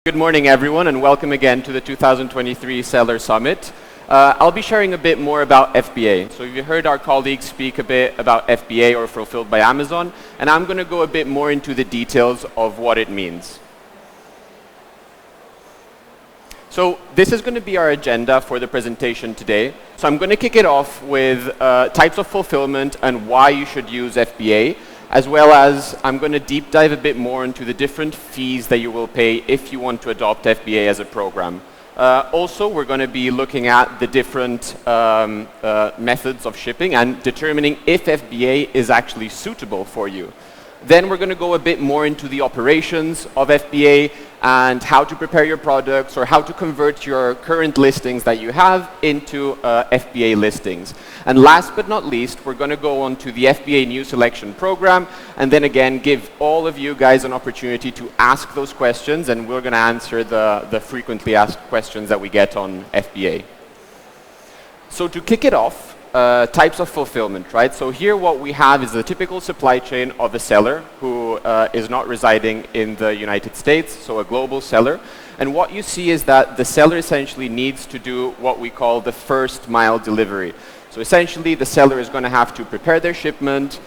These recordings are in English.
Good morning, everyone, and welcome again to the 2023 Seller Summit. I'll be sharing a bit more about FBA. So you heard our colleagues speak a bit about FBA, or Fulfilled by Amazon, and I'm going to go a bit more into the details of what it means. So this is going to be our agenda for the presentation today. So I'm going to kick it off with types of fulfillment and why you should use FBA, as well as I'm going to deep dive a bit more into the different fees that you will pay if you want to adopt FBA as a program. Also, we're going to be looking at the different methods of shipping and determining if FBA is actually suitable for you. Then we're going to go a bit more into the operations of FBA and how to prepare your products or how to convert your current listings that you have into FBA listings. And last but not least, we're going to go on to the FBA new selection program and then again give all of you guys an opportunity to ask those questions, and we're going to answer the frequently asked questions that we get on FBA. So to kick it off, types of fulfillment, right? So here what we have is the typical supply chain of a seller who is not residing in the United States, so a global seller. And what you see is that the seller essentially needs to do what we call the first mile delivery. So essentially the seller is going to have to prepare their shipment,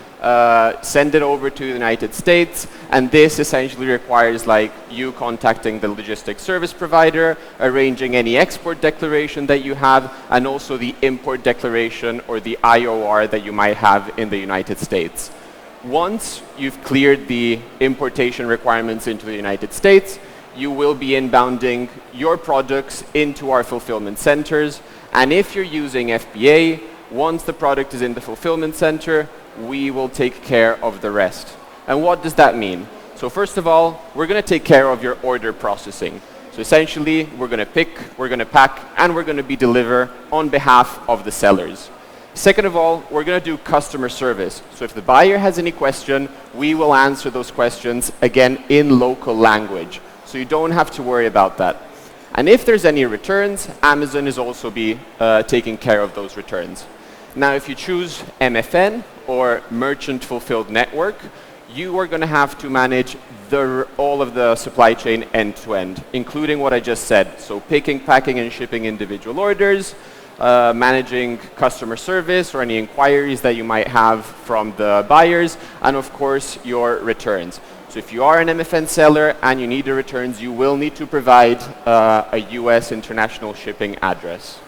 send it over to the United States, and this essentially requires like you contacting the logistics service provider, arranging any export declaration that you have, and also the import declaration or the IOR that you might have in the United States. Once you've cleared the importation requirements into the United States, you will be inbounding your products into our fulfillment centers, and if you're using FBA, once the product is in the fulfillment center, we will take care of the rest. And what does that mean? So first of all, we're going to take care of your order processing. So essentially, we're going to pick, we're going to pack, and we're going to be deliver on behalf of the sellers. Second of all, we're going to do customer service. So if the buyer has any question, we will answer those questions, again, in local language. So you don't have to worry about that. And if there's any returns, Amazon is also be taking care of those returns. Now, if you choose MFN or Merchant Fulfilled Network, you are going to have to manage all of the supply chain end-to-end, including what I just said. So picking, packing, and shipping individual orders, managing customer service or any inquiries that you might have from the buyers, and of course, your returns. So if you are an MFN seller and you need the returns, you will need to provide a US international shipping address.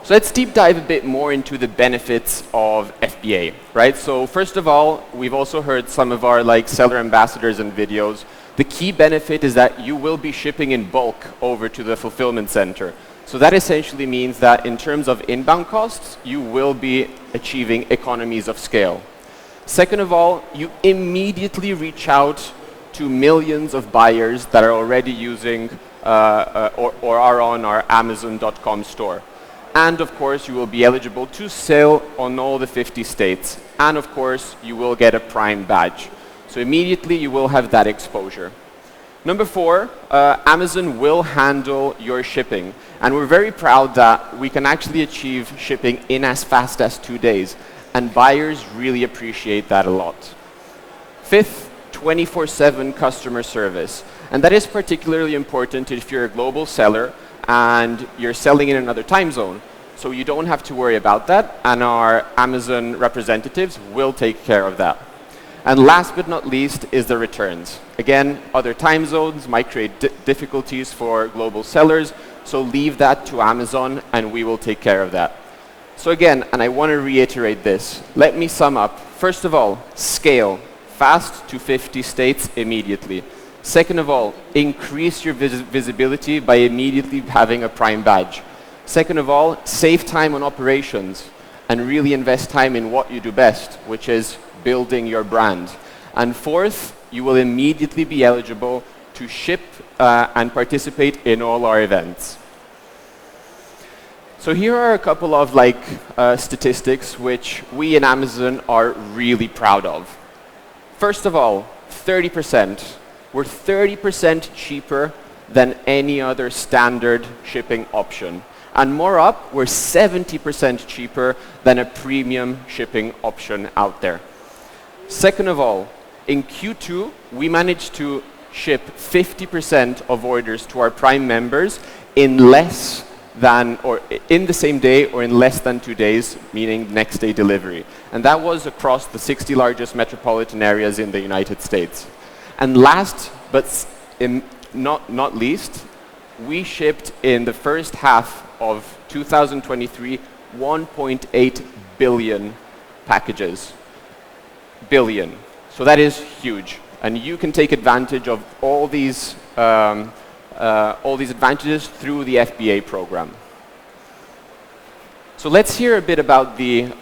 So let's deep dive a bit more into the benefits of FBA, right? So first of all, we've also heard some of our seller ambassadors and videos. The key benefit is that you will be shipping in bulk over to the fulfillment center. So that essentially means that in terms of inbound costs, you will be achieving economies of scale. Second of all, you immediately reach out to millions of buyers that are already using or are on our Amazon.com store. And of course, you will be eligible to sell on all the 50 states. And of course, you will get a Prime badge. So immediately, you will have that exposure. Number 4, Amazon will handle your shipping. And we're very proud that we can actually achieve shipping in as fast as 2 days. And buyers really appreciate that a lot. 5th, 24/7 customer service. And that is particularly important if you're a global seller and you're selling in another time zone. So you don't have to worry about that, and our Amazon representatives will take care of that. And last but not least is the returns. Again, other time zones might create difficulties for global sellers, so leave that to Amazon and we will take care of that. So again, and I want to reiterate this, let me sum up. First of all, scale, fast to 50 states immediately. Second of all, increase your visibility by immediately having a Prime badge. Second of all, save time on operations and really invest time in what you do best, which is building your brand. And fourth, you will immediately be eligible to ship and participate in all our events. So here are a couple of statistics which we in Amazon are really proud of. First of all, 30%. We're 30% cheaper than any other standard shipping option. And more up, we're 70% cheaper than a premium shipping option out there. Second of all, in Q2, we managed to ship 50% of orders to our Prime members in less than, or in the same day or in less than 2 days, meaning next day delivery. And that was across the 60 largest metropolitan areas in the United States. And last but not least, we shipped in the first half of 2023 1.8 billion packages. Billion. So that is huge. And you can take advantage of all these advantages through the FBA program. So let's hear a bit about the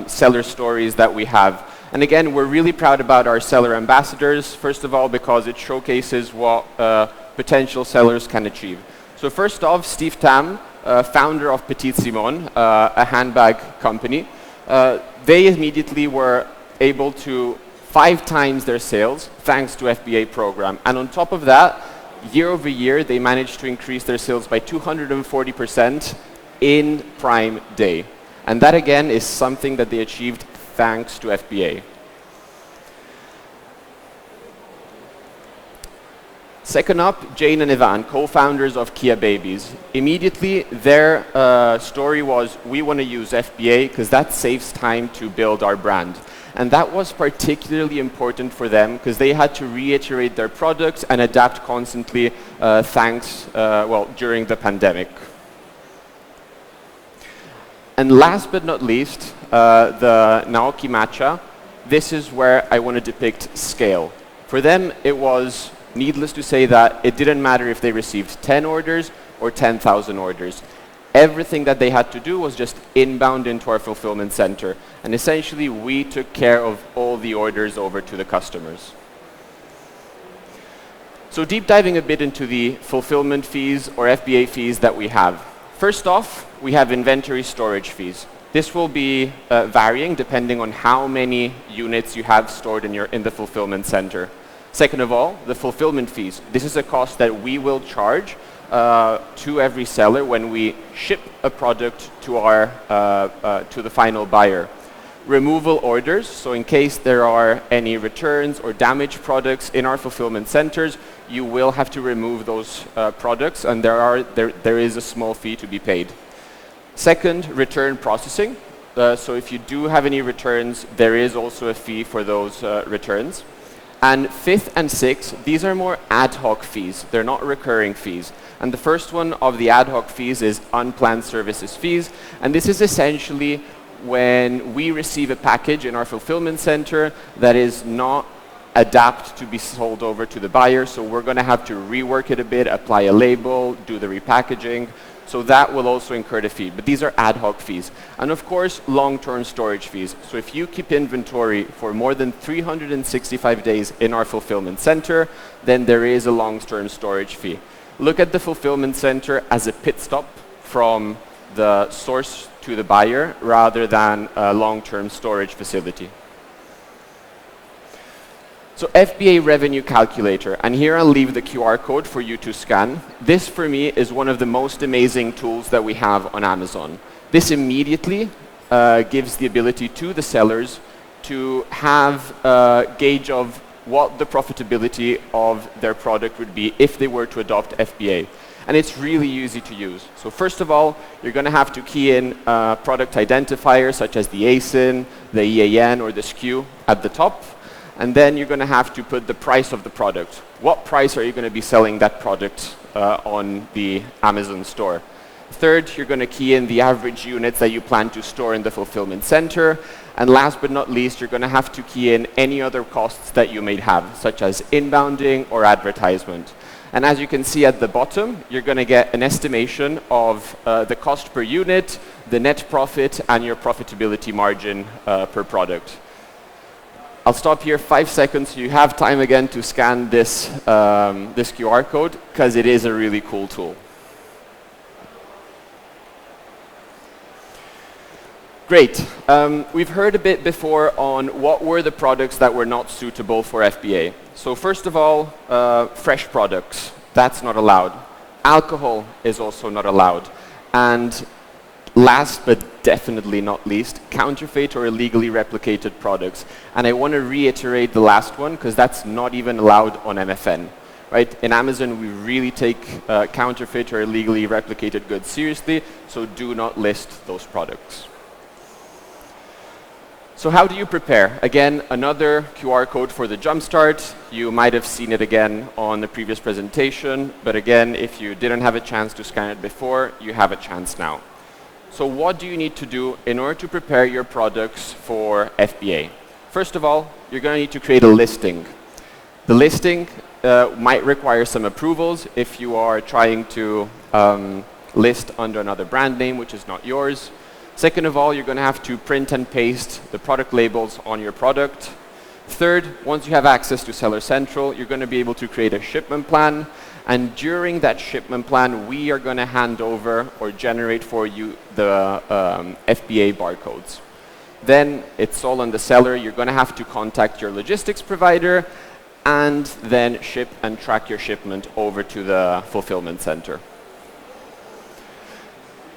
seller stories that we have. And again, we're really proud about our seller ambassadors, first of all, because it showcases what potential sellers can achieve. So first off, Steve Tam, founder of Petite Simone, a handbag company. They immediately were able to 5 times their sales thanks to FBA program. And on top of that, year over year, they managed to increase their sales by 240% in Prime Day. And that again is something that they achieved thanks to FBA. Second up, Jane and Ivan, co-founders of Kia Babies. Immediately, their story was, we want to use FBA because that saves time to build our brand. And that was particularly important for them because they had to reiterate their products and adapt constantly during the pandemic. And last but not least, the Naoki Matcha. This is where I want to depict scale. For them, it was needless to say that it didn't matter if they received 10 orders or 10,000 orders. Everything that they had to do was just inbound into our fulfillment center. And essentially, we took care of all the orders over to the customers. So deep diving a bit into the fulfillment fees or FBA fees that we have. First off, we have inventory storage fees. This will be varying depending on how many units you have stored in the fulfillment center. Second of all, the fulfillment fees. This is a cost that we will charge to every seller when we ship a product to the final buyer. Removal orders, so in case there are any returns or damaged products in our fulfillment centers, you will have to remove those products, and there is a small fee to be paid. Second, return processing. So if you do have any returns, there is also a fee for those returns. And fifth and sixth, these are more ad hoc fees. They're not recurring fees. And the first one of the ad hoc fees is unplanned services fees. And this is essentially when we receive a package in our fulfillment center that is not adapted to be sold over to the buyer. So we're going to have to rework it a bit, apply a label, do the repackaging. So that will also incur a fee. But these are ad hoc fees. And of course, long-term storage fees. So if you keep inventory for more than 365 days in our fulfillment center, then there is a long-term storage fee. Look at the fulfillment center as a pit stop from the source to the buyer rather than a long-term storage facility. So FBA revenue calculator, and here I'll leave the QR code for you to scan. This for me is one of the most amazing tools that we have on Amazon. This immediately gives the ability to the sellers to have a gauge of what the profitability of their product would be if they were to adopt FBA. And it's really easy to use. So first of all, you're going to have to key in product identifiers such as the ASIN, the EAN, or the SKU at the top. And then you're going to have to put the price of the product. What price are you going to be selling that product on the Amazon store? Third, you're going to key in the average units that you plan to store in the fulfillment center. And last but not least, you're going to have to key in any other costs that you may have, such as inbounding or advertisement. And as you can see at the bottom, you're going to get an estimation of the cost per unit, the net profit, and your profitability margin per product. I'll stop here 5 seconds. You have time again to scan this QR code because it is a really cool tool. Great. We've heard a bit before on what were the products that were not suitable for FBA. So first of all, fresh products. That's not allowed. Alcohol is also not allowed. And last but definitely not least, counterfeit or illegally replicated products. And I want to reiterate the last one because that's not even allowed on MFN. right? In Amazon, we really take counterfeit or illegally replicated goods seriously, so do not list those products. So how do you prepare? Again, another QR code for the Jumpstart. You might have seen it again on the previous presentation, but again, if you didn't have a chance to scan it before, you have a chance now. So what do you need to do in order to prepare your products for FBA? First of all, you're going to need to create a listing. The listing might require some approvals if you are trying to list under another brand name, which is not yours. Second of all, you're going to have to print and paste the product labels on your product. Third, once you have access to Seller Central, you're going to be able to create a shipment plan. And during that shipment plan, we are going to hand over or generate for you the FBA barcodes. Then it's all on the seller. You're going to have to contact your logistics provider and then ship and track your shipment over to the fulfillment center.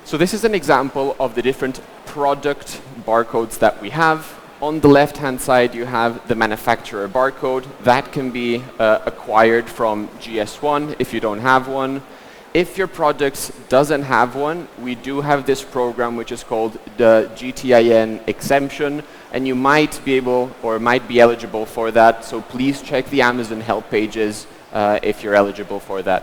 So this is an example of the different product barcodes that we have. On the left-hand side, you have the manufacturer barcode. That can be acquired from GS1 if you don't have one. If your product doesn't have one, we do have this program which is called the GTIN exemption, and you might be able or might be eligible for that. So please check the Amazon help pages if you're eligible for that.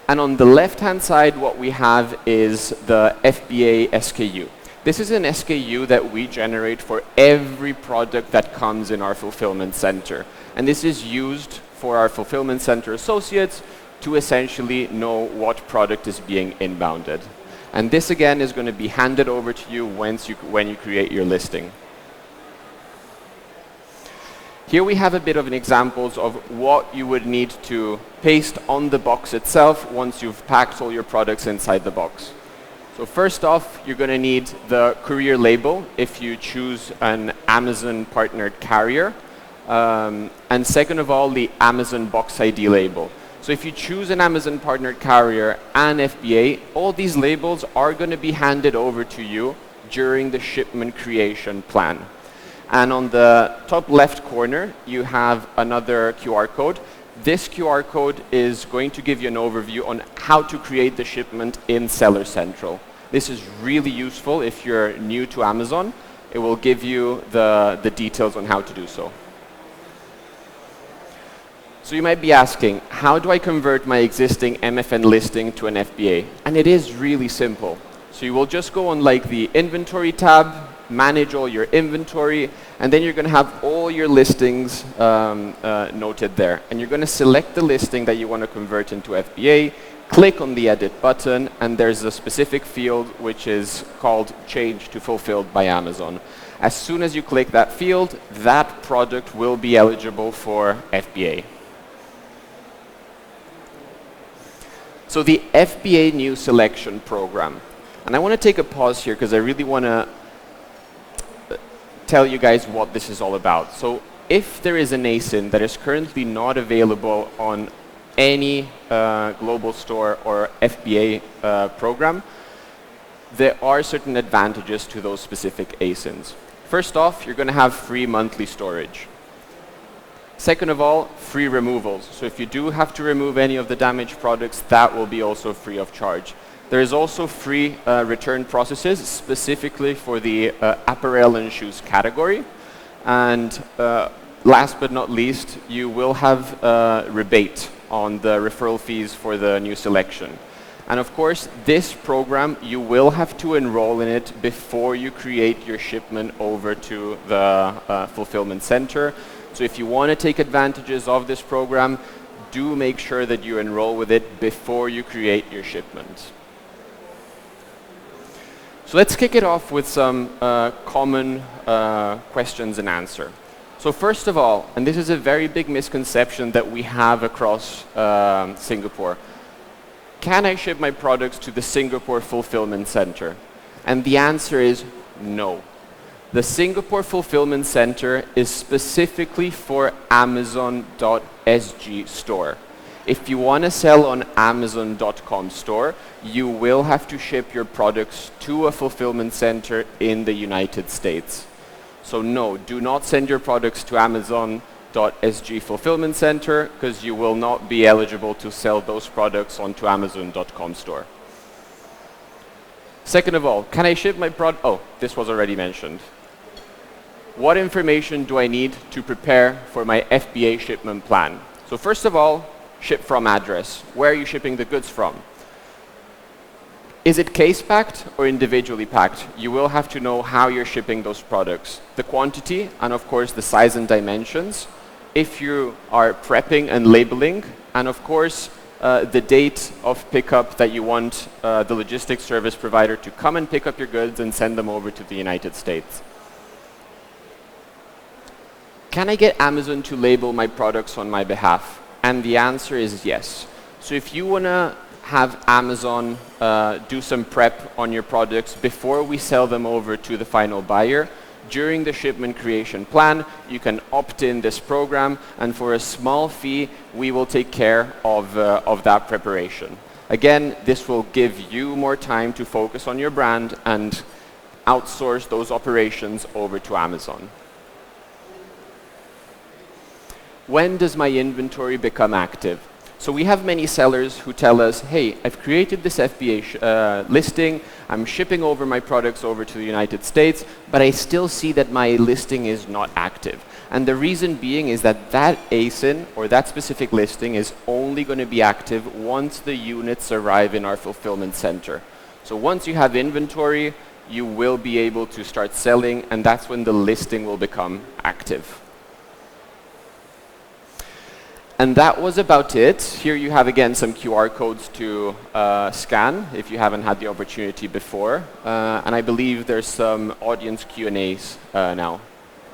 And on the left-hand side, what we have is the FBA SKU. This is an SKU that we generate for every product that comes in our fulfillment center. And this is used for our fulfillment center associates to essentially know what product is being inbounded. And this again is going to be handed over to you when you create your listing. Here we have a bit of an examples of what you would need to paste on the box itself once you've packed all your products inside the box. So first off, you're going to need the courier label if you choose an Amazon partnered carrier. And second of all, the Amazon Box ID label. So if you choose an Amazon partnered carrier and FBA, all these labels are going to be handed over to you during the shipment creation plan. And on the top left corner, you have another QR code. This QR code is going to give you an overview on how to create the shipment in Seller Central. This is really useful if you're new to Amazon. It will give you the details on how to do so. So you might be asking, how do I convert my existing MFN listing to an FBA? And it is really simple. So you will just go on like the inventory tab, manage all your inventory, and then you're going to have all your listings noted there. And you're going to select the listing that you want to convert into FBA, click on the edit button, and there's a specific field which is called change to fulfilled by Amazon. As soon as you click that field, that product will be eligible for FBA. So the FBA new selection program. And I want to take a pause here because I really want to tell you guys what this is all about. So if there is an ASIN that is currently not available on any global store or FBA program, there are certain advantages to those specific ASINs. First off, you're going to have free monthly storage. Second of all, free removals. So if you do have to remove any of the damaged products, that will be also free of charge. There is also free return processes specifically for the apparel and shoes category. And last but not least, you will have rebate on the referral fees for the new selection. And of course, this program, you will have to enroll in it before you create your shipment over to the fulfillment center. So if you want to take advantages of this program, do make sure that you enroll with it before you create your shipment. So let's kick it off with some common questions and answer. So first of all, and this is a very big misconception that we have across Singapore, can I ship my products to the Singapore Fulfillment Center? And the answer is no. The Singapore Fulfillment Center is specifically for Amazon.sg store. If you want to sell on Amazon.com store, you will have to ship your products to a fulfillment center in the United States. So no, do not send your products to Amazon amazon.sg fulfillment center, because you will not be eligible to sell those products onto amazon.com store. Second of all, can I ship my product? Oh, this was already mentioned. What information do I need to prepare for my FBA shipment plan? So first of all, ship from address. Where are you shipping the goods from? Is it case packed or individually packed? You will have to know how you're shipping those products. The quantity and of course the size and dimensions. If you are prepping and labeling, and of course the date of pickup that you want the logistics service provider to come and pick up your goods and send them over to the United States. Can I get Amazon to label my products on my behalf? And the answer is yes. So if you want to have Amazon do some prep on your products before we sell them over to the final buyer, during the shipment creation plan, you can opt in this program, and for a small fee, we will take care of that preparation. Again, this will give you more time to focus on your brand and outsource those operations over to Amazon. When does my inventory become active? So we have many sellers who tell us, hey, I've created this FBA listing, I'm shipping over my products over to the United States, but I still see that my listing is not active. And the reason being is that that ASIN, or that specific listing, is only going to be active once the units arrive in our fulfillment center. So once you have inventory, you will be able to start selling, and that's when the listing will become active. And that was about it. Here you have again some QR codes to scan if you haven't had the opportunity before. And I believe there's some audience Q&As now.